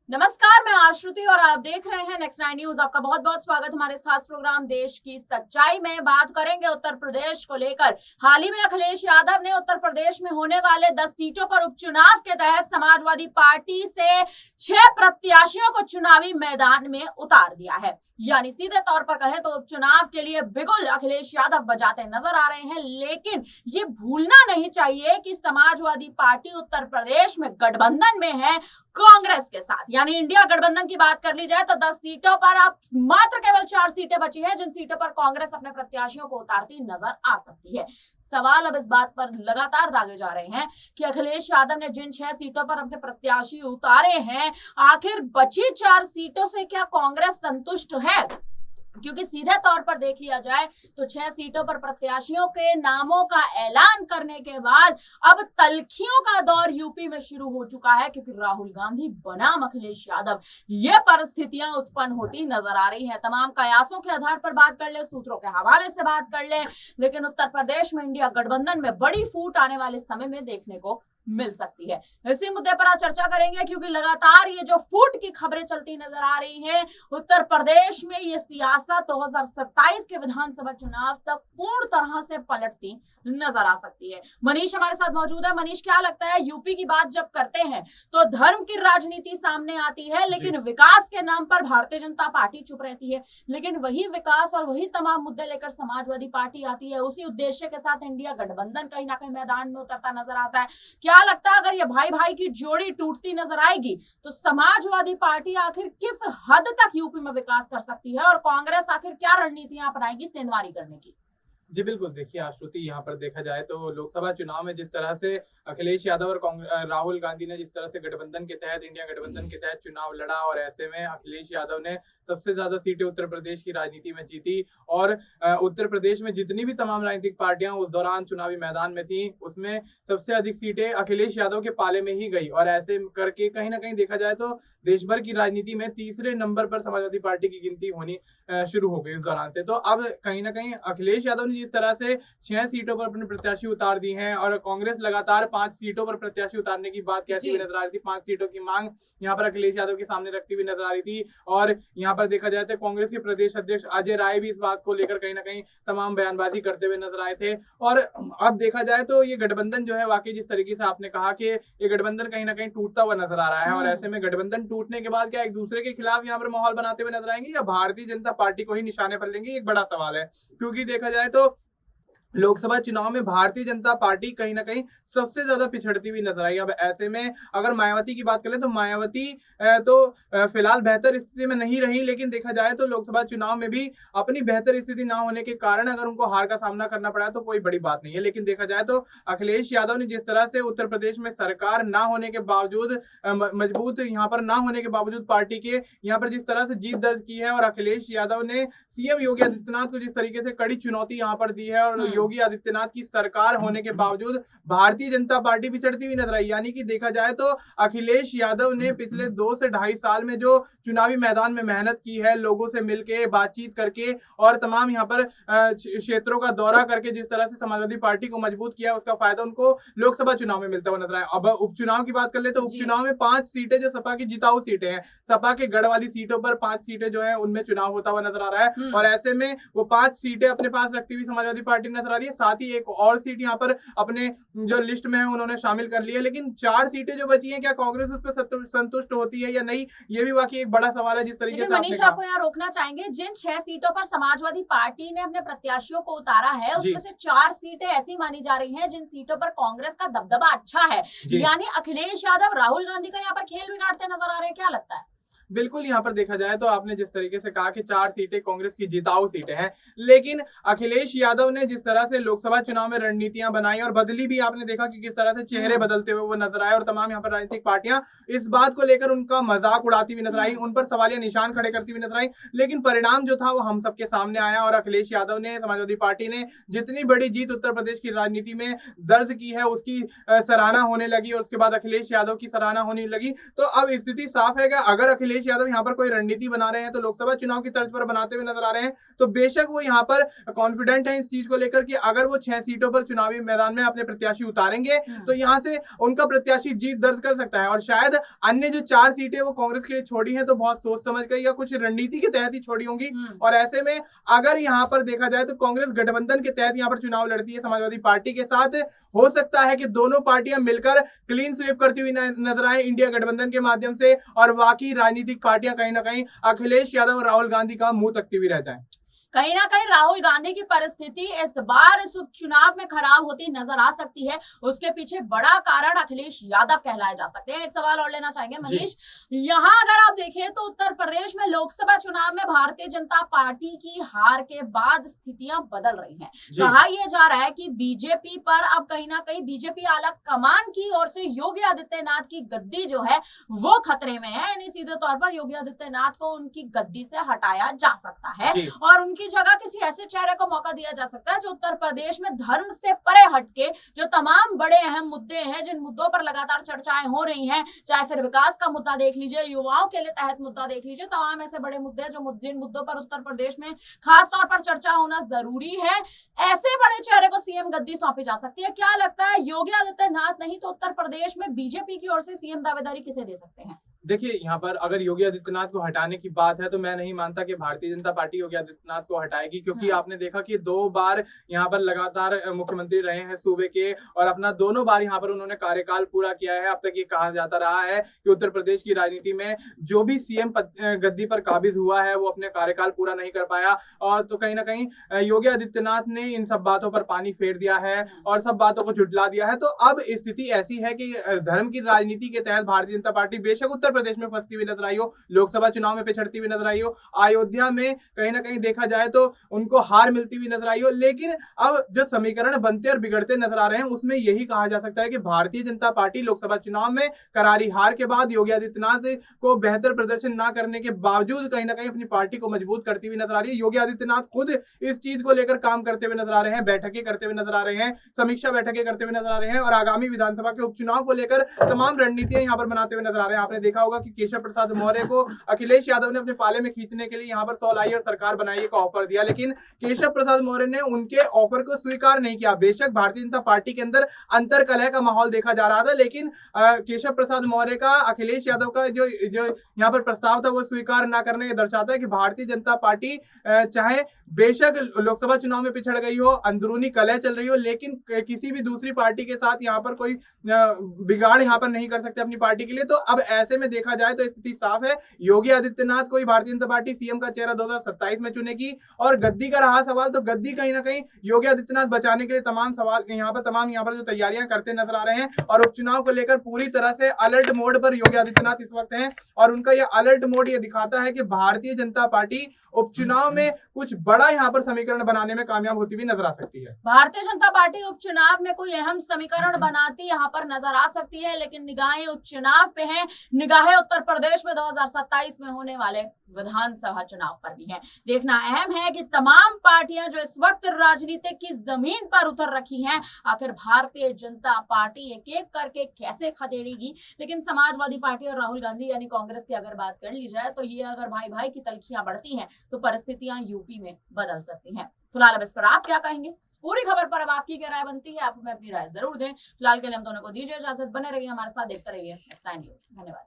नमस्कार, मैं आश्रुति और आप देख रहे हैं नेक्स्ट 9 न्यूज। आपका बहुत बहुत स्वागत हमारे इस खास प्रोग्राम देश की सच्चाई में। बात करेंगे उत्तर प्रदेश को लेकर। हाल ही में अखिलेश यादव ने उत्तर प्रदेश में होने वाले 10 सीटों पर उपचुनाव के तहत समाजवादी पार्टी से 6 प्रत्याशियों को चुनावी मैदान में उतार दिया है। यानी सीधे तौर पर कहें तो उपचुनाव के लिए बिगुल अखिलेश यादव बजाते नजर आ रहे हैं। लेकिन ये भूलना नहीं चाहिए कि समाजवादी पार्टी उत्तर प्रदेश में गठबंधन में है कांग्रेस के साथ। यानी इंडिया गठबंधन की बात कर ली जाए तो 10 सीटों पर अब मात्र केवल 4 सीटें बची हैं, जिन सीटों पर कांग्रेस अपने प्रत्याशियों को उतारती नजर आ सकती है। सवाल अब इस बात पर लगातार दागे जा रहे हैं कि अखिलेश यादव ने जिन 6 सीटों पर अपने प्रत्याशी उतारे हैं, आखिर बची 4 सीटों से क्या कांग्रेस संतुष्ट है? क्योंकि सीधे तौर पर देख लिया जाए तो 6 सीटों पर प्रत्याशियों के नामों का ऐलान करने के बाद अब तल्खियों का दौर यूपी में शुरू हो चुका है, क्योंकि राहुल गांधी बनाम अखिलेश यादव ये परिस्थितियां उत्पन्न होती नजर आ रही हैं। तमाम कयासों के आधार पर बात कर ले, सूत्रों के हवाले से बात कर ले, लेकिन उत्तर प्रदेश में इंडिया गठबंधन में बड़ी फूट आने वाले समय में देखने को मिल सकती है। इसी मुद्दे पर आज चर्चा करेंगे, क्योंकि लगातार ये जो फूट की खबरें चलती नजर आ रही हैं, उत्तर प्रदेश में ये सियासत 2027 के विधानसभा चुनाव तक पूर्ण तरह से पलटती नजर आ सकती है। मनीष हमारे साथ मौजूद है। मनीष, क्या लगता है, यूपी की बात जब करते हैं तो धर्म की राजनीति सामने आती है, लेकिन विकास के नाम पर भारतीय जनता पार्टी चुप रहती है। लेकिन वही विकास और वही तमाम मुद्दे लेकर समाजवादी पार्टी आती है, उसी उद्देश्य के साथ इंडिया गठबंधन कहीं ना कहीं मैदान में उतरता नजर आता है। क्या लगता है, अगर ये भाई भाई की जोड़ी टूटती नजर आएगी तो समाजवादी पार्टी आखिर किस हद तक यूपी में विकास कर सकती है, और कांग्रेस आखिर क्या रणनीतियां अपनाएगी सेंधमारी करने की? जी बिल्कुल, देखिए आश्रुति, यहाँ पर देखा जाए तो लोकसभा चुनाव में जिस तरह से अखिलेश यादव और राहुल गांधी ने जिस तरह से गठबंधन के तहत, इंडिया गठबंधन के तहत चुनाव लड़ा, और ऐसे में अखिलेश यादव ने सबसे ज्यादा सीटें उत्तर प्रदेश की राजनीति में जीती, और उत्तर प्रदेश में जितनी भी तमाम राजनीतिक पार्टियां उस दौरान चुनावी मैदान में थी, उसमें सबसे अधिक सीटें अखिलेश यादव के पाले में ही गई। और ऐसे करके कहीं ना कहीं देखा जाए तो देश भर की राजनीति में तीसरे नंबर पर समाजवादी पार्टी की गिनती होनी शुरू हो गई इस दौरान से। तो अब कहीं ना कहीं अखिलेश यादव ने जिस तरह से 6 सीटों पर अपने प्रत्याशी उतार दी हैं, और कांग्रेस लगातार 5 सीटों पर प्रत्याशी उतारने की बात कहती हुई नजर आ रही थी, 5 सीटों की मांग यहाँ पर अखिलेश यादव के सामने रखती हुई नजर आ रही थी। और यहाँ पर देखा जाए तो कांग्रेस के प्रदेश अध्यक्ष अजय राय भी इस बात को लेकर कहीं ना कहीं तमाम बयानबाजी करते हुए नजर आए थे। और अब देखा जाए तो ये गठबंधन जो है, वाकई जिस तरीके से आपने कहा कि ये गठबंधन कहीं ना कहीं टूटता हुआ नजर आ रहा है, और ऐसे में गठबंधन टूटने के बाद क्या एक दूसरे के खिलाफ यहाँ पर माहौल बनाते हुए नजर आएंगे, या भारतीय जनता पार्टी को ही निशाने पर लेंगे? एक बड़ा सवाल है। क्योंकि देखा जाए तो लोकसभा चुनाव में भारतीय जनता पार्टी कहीं ना कहीं सबसे ज्यादा पिछड़ती हुई नजर आई। अब ऐसे में अगर मायावती की बात करें तो मायावती तो फिलहाल बेहतर स्थिति में नहीं रही, लेकिन देखा जाए तो लोकसभा चुनाव में भी अपनी बेहतर स्थिति ना होने के कारण अगर उनको हार का सामना करना पड़ा तो कोई बड़ी बात नहीं है। लेकिन देखा जाए तो अखिलेश यादव ने जिस तरह से उत्तर प्रदेश में सरकार ना होने के बावजूद, मजबूत यहाँ पर ना होने के बावजूद पार्टी के यहाँ पर जिस तरह से जीत दर्ज की है, और अखिलेश यादव ने सीएम योगी आदित्यनाथ को जिस तरीके से कड़ी चुनौती यहाँ पर दी है, और योगी आदित्यनाथ की सरकार होने के बावजूद भारतीय जनता पार्टी पिछड़ती हुई नजर आई। यानी कि देखा जाए तो अखिलेश यादव ने पिछले 2 से ढाई साल में जो चुनावी मैदान में मेहनत की है, लोगों से मिलके बातचीत करके और तमाम यहाँ पर क्षेत्रों का दौरा करके जिस तरह से समाजवादी पार्टी को मजबूत किया, उसका फायदा उनको लोकसभा चुनाव में मिलता हुआ नजर आया। अब उपचुनाव की बात कर ले तो उपचुनाव में 5 सीटें जो सपा की जिताऊ सीटें हैं, सपा के गढ़ वाली सीटों पर 5 सीटें जो है उनमें चुनाव होता हुआ नजर आ रहा है, और ऐसे में वो 5 सीटें अपने पास रखती हुई समाजवादी पार्टी नजर आ रही है। साथ ही एक और सीट यहाँ पर अपने जो लिस्ट में है उन्होंने शामिल कर लिया। लेकिन 4 सीटें जो बची हैं, क्या कांग्रेस उस पर संतुष्ट होती है या नहीं, ये भी वाकई एक बड़ा सवाल है। जिस तरीके से मनीष, आपको यहाँ रोकना चाहेंगे, जिन 6 सीटों पर समाजवादी पार्टी ने अपने प्रत्याशियों को उतारा है, उसमें से 4 सीटें ऐसी मानी जा रही हैं जिन सीटों पर कांग्रेस का दबदबा अच्छा है। यानी अखिलेश यादव राहुल गांधी का यहाँ पर खेल बिगाड़ते नजर आ रहे हैं, क्या लगता है? बिल्कुल, यहाँ पर देखा जाए तो आपने जिस तरीके से कहा कि 4 सीटें कांग्रेस की जिताऊ सीटें हैं, लेकिन अखिलेश यादव ने जिस तरह से लोकसभा चुनाव में रणनीतियां बनाई और बदली भी, आपने देखा कि किस तरह से चेहरे बदलते हुए वो नजर आए, और तमाम यहाँ पर राजनीतिक पार्टियां इस बात को लेकर उनका मजाक उड़ाती हुई नजर आई, उन पर सवालिया निशान खड़े करती हुई नजर आई। लेकिन परिणाम जो था वो हम सबके सामने आया, और अखिलेश यादव ने, समाजवादी पार्टी ने जितनी बड़ी जीत उत्तर प्रदेश की राजनीति में दर्ज की है उसकी सराहना होने लगी, और उसके बाद अखिलेश यादव की सराहना होने लगी। तो अब स्थिति साफ है कि अगर अखिलेश अखिलेश यादव यहाँ पर कोई रणनीति बना रहे हैं तो लोकसभा चुनाव की तर्ज पर बनाते हुए नजर आ रहे हैं, तो बेशक वो यहाँ पर कॉन्फिडेंट है इस चीज को लेकर कि अगर वो 6 सीटों पर चुनावी मैदान में अपने प्रत्याशी उतारेंगे तो यहाँ से उनका प्रत्याशी जीत दर्ज कर सकता है। और शायद अन्य जो 4 सीटें वो कांग्रेस के लिए छोड़ी हैं तो बहुत सोच समझ कर या कुछ रणनीति के तहत ही छोड़ी होंगी। और ऐसे में अगर यहाँ पर देखा जाए तो कांग्रेस गठबंधन के तहत यहाँ पर चुनाव लड़ती है समाजवादी पार्टी के साथ, हो सकता है कि दोनों पार्टियां मिलकर क्लीन स्वीप करती हुई नजर आए इंडिया गठबंधन के माध्यम से, और बाकी राजनीतिक पार्टियां कहीं ना कहीं अखिलेश यादव और राहुल गांधी का मुंह तकती हुई रह जाएं। कहीं ना कहीं राहुल गांधी की परिस्थिति इस बार इस उपचुनाव में खराब होती नजर आ सकती है। उसके पीछे बड़ा कारण अखिलेश यादव कहलाए जा सकते हैं। एक सवाल और लेना चाहेंगे मनीष, यहाँ अगर आप देखें तो उत्तर प्रदेश में लोकसभा चुनाव में भारतीय जनता पार्टी की हार के बाद स्थितियां बदल रही हैं। कहा यह जा रहा है कि बीजेपी पर अब कहीं ना कहीं बीजेपी आला कमान की ओर से योगी आदित्यनाथ की गद्दी जो है वो खतरे में है। यानी सीधे तौर पर योगी आदित्यनाथ को उनकी गद्दी से हटाया जा सकता है और उनकी जगह किसी ऐसे चेहरे को मौका दिया जा सकता है जो उत्तर प्रदेश में धर्म से परे हटके जो तमाम बड़े अहम मुद्दे हैं, जिन मुद्दों पर लगातार चर्चाएं हो रही हैं, चाहे फिर विकास का मुद्दा देख लीजिए, युवाओं के लिए तहत मुद्दा देख लीजिए, तमाम ऐसे बड़े मुद्दे जिन मुद्दों पर उत्तर प्रदेश में खास तौर पर चर्चा होना जरूरी है, ऐसे बड़े चेहरे को सीएम गद्दी सौंपी जा सकती है। क्या लगता है योगी आदित्यनाथ नहीं तो उत्तर प्रदेश में बीजेपी की ओर से सीएम दावेदारी किसे दे सकते हैं? देखिए, यहाँ पर अगर योगी आदित्यनाथ को हटाने की बात है तो मैं नहीं मानता कि भारतीय जनता पार्टी योगी आदित्यनाथ को हटाएगी, क्योंकि आपने देखा कि 2 बार यहाँ पर लगातार मुख्यमंत्री रहे हैं सूबे के और अपना दोनों बार यहाँ पर उन्होंने कार्यकाल पूरा किया है। अब तक ये कहा जाता रहा है कि उत्तर प्रदेश की राजनीति में जो भी सीएम गद्दी पर काबिज हुआ है वो अपने कार्यकाल पूरा नहीं कर पाया, और तो कहीं ना कहीं योगी आदित्यनाथ ने इन सब बातों पर पानी फेर दिया है और सब बातों को झुठला दिया है। तो अब स्थिति ऐसी है कि धर्म की राजनीति के तहत भारतीय जनता पार्टी बेशक उत्तर प्रदेश में फंसती हुई नजर आई हो, लोकसभा चुनाव में पिछड़ती हुई नजर आई हो, अयोध्या में कहीं ना कहीं देखा जाए तो उनको हार मिलती हुई नजर आई हो, लेकिन अब जो समीकरण बनते और बिगड़ते नजर आ रहे हैं उसमें यही कहा जा सकता है कि भारतीय जनता पार्टी लोकसभा चुनाव में करारी हार के बाद योगी आदित्यनाथ को बेहतर प्रदर्शन न करने के बावजूद कहीं ना कहीं अपनी पार्टी को मजबूत करती हुई नजर आ रही है। योगी आदित्यनाथ खुद इस चीज को लेकर काम करते हुए नजर आ रहे हैं, बैठकें करते हुए नजर आ रहे हैं, समीक्षा बैठकें करते हुए नजर आ रहे हैं और आगामी विधानसभा के उपचुनाव को लेकर तमाम रणनीतियां यहाँ पर बनाते हुए नजर आ रहे हैं। आपने देखा होगा कि केशव प्रसाद मौर्य को अखिलेश यादव ने अपने पाले में खींचने के लिए यहाँ पर 100 लाई और सरकार बनाइए का ऑफर दिया, लेकिन केशव प्रसाद मौर्य ने उनके ऑफर को स्वीकार नहीं किया। बेशक भारतीय जनता पार्टी के अंदर अंतर कलह का माहौल देखा जा रहा था, लेकिन केशव प्रसाद मौर्य का अखिलेश यादव का जो यहाँ पर प्रस्ताव था वो स्वीकार न करने का दर्शाता है कि भारतीय जनता पार्टी चाहे बेशक लोकसभा चुनाव में पिछड़ गई हो, अंदरूनी कलह चल रही हो, लेकिन किसी भी दूसरी पार्टी के साथ यहाँ पर कोई बिगाड़ यहाँ पर नहीं कर सकते अपनी पार्टी के लिए। तो अब ऐसे में देखा जाए तो स्थिति साफ है, योगी आदित्यनाथ को ही भारतीय जनता पार्टी सीएम का चेहरा 2027 में चुनेगी। और गद्दी का रहा सवाल तो गद्दी कहीं ना कहीं योगी आदित्यनाथ बचाने के लिए तमाम यहाँ पर जो तैयारियां करते नजर आ रहे हैं और उपचुनाव को लेकर पूरी तरह से अलर्ट मोड पर योगी आदित्यनाथ इस वक्त हैं और उनका यह अलर्ट मोड ये दिखाता है कि भारतीय जनता पार्टी उपचुनाव में कुछ बड़ा यहाँ पर समीकरण बनाने में कामयाब होती हुई नजर आ सकती है। भारतीय जनता पार्टी उपचुनाव में कोई अहम समीकरण बनाती यहाँ पर नजर आ सकती है, लेकिन निगाहें उपचुनाव पे हैं, निगाहें उत्तर प्रदेश में 2027 में होने वाले विधानसभा चुनाव पर भी है। देखना अहम है कि तमाम पार्टियां जो इस वक्त राजनीति की जमीन पर उतर रखी हैं, आखिर भारतीय जनता पार्टी एक एक करके कैसे खदेड़ेगी। लेकिन समाजवादी पार्टी और राहुल गांधी यानी कांग्रेस की अगर बात कर ली जाए तो ये अगर भाई भाई की तलखियां बढ़ती हैं तो परिस्थितियां यूपी में बदल सकती हैं। फिलहाल अब इस पर आप क्या कहेंगे? पूरी खबर पर अब आपकी क्या राय बनती है? आप हमें अपनी राय जरूर दें। फिलहाल के लिए हम दोनों को दीजिए इजाजत, बने रहिए हमारे साथ, देखते रहिए नेक्स्ट टाइम न्यूज़। धन्यवाद।